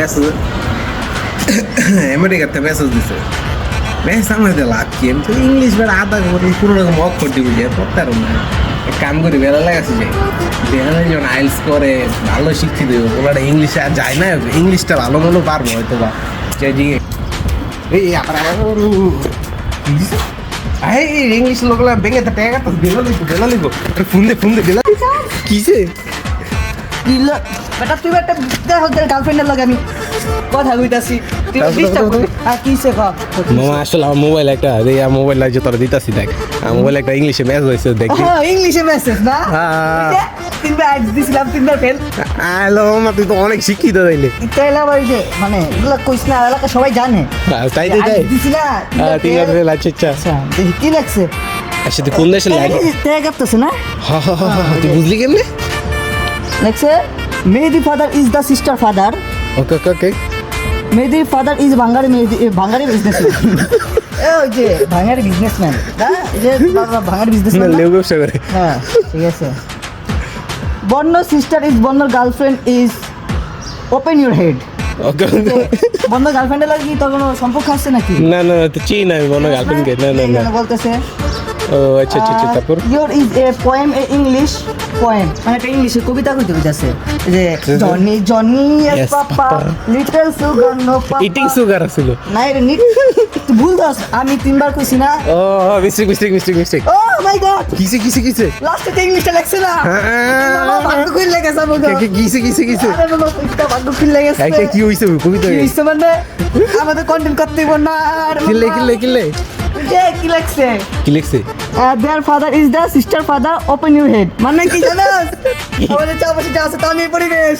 message আমেরিকাতে message দিছে message আমার লাভ কি আমি তো ইংলিশ বেড়া আধা কোনো রকম অক্ষর দিবি যে পড়তে পারো না এক কাম করি বেলা লাগাচ্ছে যে বেলা যখন আইলস করে ভালো শিক্ষিত দেবো ওনারা ইংলিশে আর যায় না ইংলিশটা ভালো মতো পারবো হয়তো বা এই ইংলিশ লোকলা ভেঙে তো টেকা তো বেলা লিখবো ফোন দে বেলা কিসে বেটা তুই একটা গার্লফ্রেন্ডের লগে আমি কথা কইতাছি তুই ডিস্টার্ব করবি আর কিসে কর মামা আসলে আমার মোবাইল একটা মোবাইল লাগছে তোরা দিতাছি দেখ আমার মোবাইল একটা ইংলিশে মেসেজ হয়েছে দেখ হ্যাঁ ইংলিশে মেসেজ না তিনবার অ্যাড দিছিলাম তিনবার ফেল হ্যালো মামা তুই তো অনেক শিক্ষিত তাইলে তাইলে আবার যে মানে এগুলো কইস না এলাকা সবাই জানে তাই দিছি না তিনবার ফেল আচ্ছা আচ্ছা দেখি কি লাগছে আচ্ছা তুই কোন দেশে লাগে ট্যাগ আপতেছে না তুই বুঝলি কেমনে লাগছে Mehedi father is the sister father okay okay okay Mehedi father is ভাঙ্গারি বিজনেসম্যান ওই যে ভাঙ্গারি বিজনেসম্যান হ্যাঁ যে ভাঙ্গারি বিজনেসম্যান লেউ ব্যবসা করে হ্যাঁ ঠিক আছে বর্ণ সিস্টার ইজ বর্ণর girlfriend is open your head okay Barna গার্লফ্রেন্ডের লাগে কি তোর কোনো সম্পর্ক আছে নাকি না না তো চিনি না আমি মনে গার্লফ্রেন্ড কে না বলতেছে ও আচ্ছা আচ্ছা তারপর your is a poem a English poem মানে একটা ইংলিশে কবিতা কইতে কইতাছে যে Johny Johny yes papa little sugar no papa eating sugar ছিল না রে নিট তুই ভুল দাস আমি তিনবার কইছি না ও মিস্টেক ও মাই গড কিসে লাস্টে ইংলিশটা লেখছে না ভাগ্য কই লেগেছে আমাকে কিসে আরে বাবা এটা ভাগ্য কই লেগেছে এটা কি হইছে কবিতা কি হইছে মানে আমাদের কন্টেন্ট করতে হইব না আর কিলে কি লাগছে কি লিখছে their father is the sister father open your head মানে কি জানাস আমাদের চাপাশে যা আছে তার নিয়ে পরিবেশ